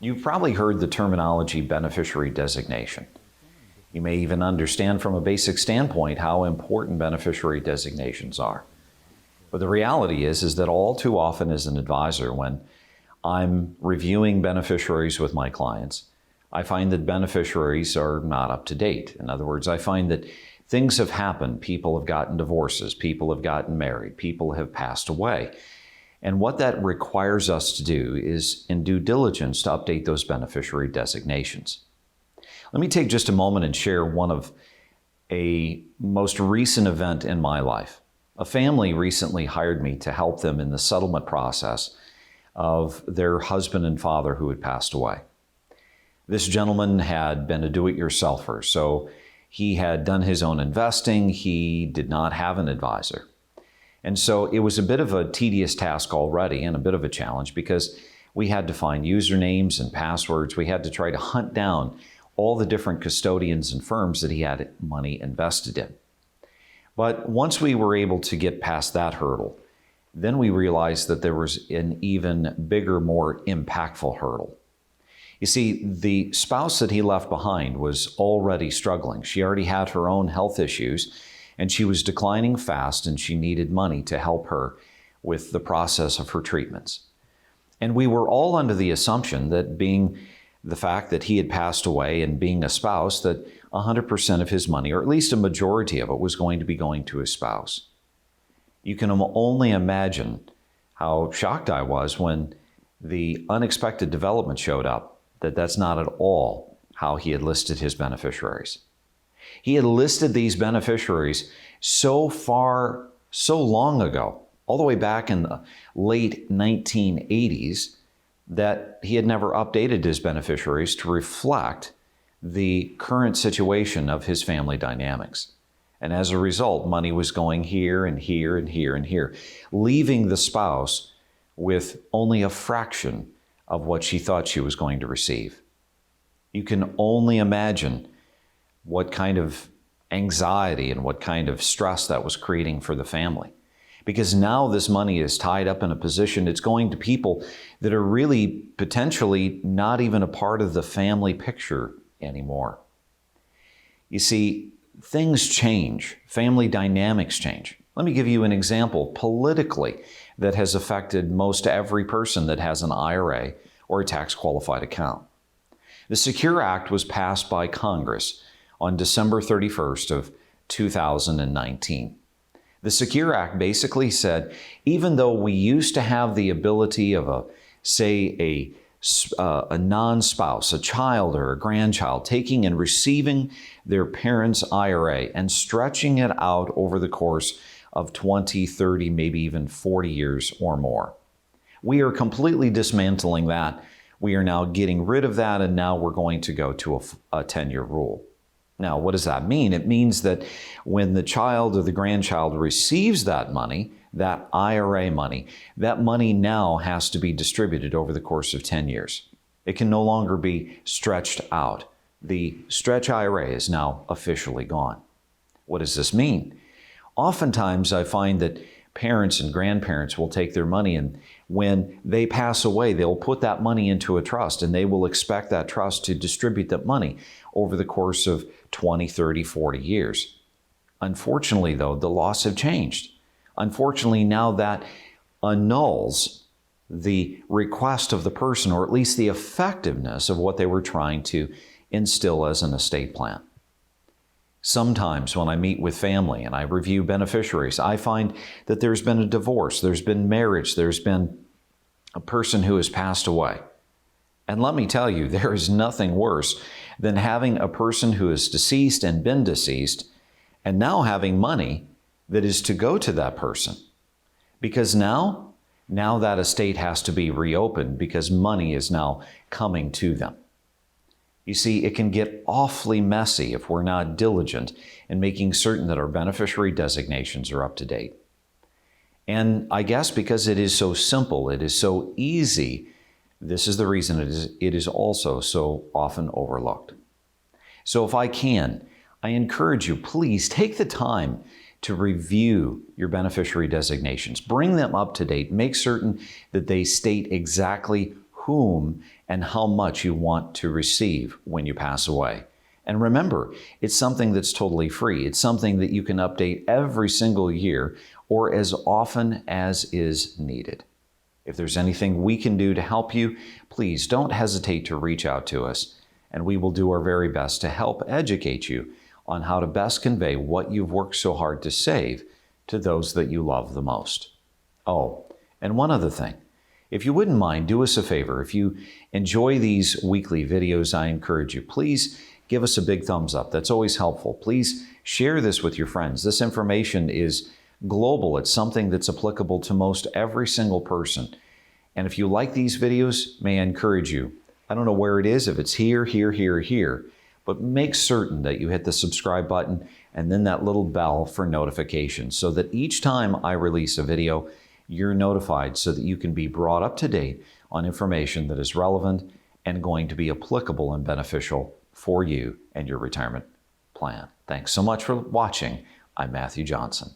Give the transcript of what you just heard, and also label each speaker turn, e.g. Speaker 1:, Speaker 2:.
Speaker 1: You've probably heard the terminology beneficiary designation. You may even understand from a basic standpoint how important beneficiary designations are. But the reality is that all too often as an advisor, when I'm reviewing beneficiaries with my clients, I find that beneficiaries are not up to date. In other words, I find that things have happened. People have gotten divorces, people have gotten married, people have passed away. And what that requires us to do is, in due diligence, to update those beneficiary designations. Let me take just a moment and share one of a most recent event in my life. A family recently hired me to help them in the settlement process of their husband and father who had passed away. This gentleman had been a do-it-yourselfer, so he had done his own investing. He did not have an advisor. And so it was a bit of a tedious task already and a bit of a challenge because we had to find usernames and passwords. We had to try to hunt down all the different custodians and firms that he had money invested in. But once we were able to get past that hurdle, then we realized that there was an even bigger, more impactful hurdle. You see, the spouse that he left behind was already struggling. She already had her own health issues, and she was declining fast, and she needed money to help her with the process of her treatments. And we were all under the assumption that, being the fact that he had passed away and being a spouse, that 100% of his money, or at least a majority of it, was going to be going to his spouse. You can only imagine how shocked I was when the unexpected development showed up, that that's not at all how he had listed his beneficiaries. He had listed these beneficiaries so long ago, all the way back in the late 1980s, that he had never updated his beneficiaries to reflect the current situation of his family dynamics. And as a result, money was going here and here and here and here, leaving the spouse with only a fraction of what she thought she was going to receive. You can only imagine what kind of anxiety and what kind of stress that was creating for the family. Because now this money is tied up in a position, it's going to people that are really potentially not even a part of the family picture anymore. You see, things change, family dynamics change. Let me give you an example politically that has affected most every person that has an IRA or a tax-qualified account. The Secure Act was passed by Congress on December 31st of 2019. The Secure Act basically said, even though we used to have the ability of a non-spouse, a child or a grandchild, taking and receiving their parents' IRA and stretching it out over the course of 20, 30, maybe even 40 years or more. We are completely dismantling that. We are now getting rid of that, and now we're going to go to a 10-year rule. Now, what does that mean? It means that when the child or the grandchild receives that money, that IRA money, that money now has to be distributed over the course of 10 years. It can no longer be stretched out. The stretch IRA is now officially gone. What does this mean? Oftentimes, I find that parents and grandparents will take their money, and when they pass away, they'll put that money into a trust, and they will expect that trust to distribute that money over the course of 20, 30, 40 years. Unfortunately, though, the laws have changed. Unfortunately, now that annuls the request of the person, or at least the effectiveness of what they were trying to instill as an estate plan. Sometimes when I meet with family and I review beneficiaries, I find that there's been a divorce, there's been marriage, there's been a person who has passed away. And let me tell you, there is nothing worse than having a person who is deceased and been deceased and now having money that is to go to that person. Because now that estate has to be reopened because money is now coming to them. You see, it can get awfully messy if we're not diligent in making certain that our beneficiary designations are up to date. And I guess because it is so simple, it is so easy, this is the reason it is also so often overlooked. So if I can, I encourage you, please take the time to review your beneficiary designations. Bring them up to date. Make certain that they state exactly whom and how much you want to receive when you pass away. And remember, it's something that's totally free. It's something that you can update every single year or as often as is needed. If there's anything we can do to help you, please don't hesitate to reach out to us, and we will do our very best to help educate you on how to best convey what you've worked so hard to save to those that you love the most. Oh, and one other thing. If you wouldn't mind, do us a favor. If you enjoy these weekly videos, I encourage you, please give us a big thumbs up. That's always helpful. Please share this with your friends. This information is global. It's something that's applicable to most every single person. And if you like these videos, may I encourage you, I don't know where it is, if it's here, but make certain that you hit the subscribe button and then that little bell for notifications so that each time I release a video, you're notified so that you can be brought up to date on information that is relevant and going to be applicable and beneficial for you and your retirement plan. Thanks so much for watching. I'm Mathew Johnson.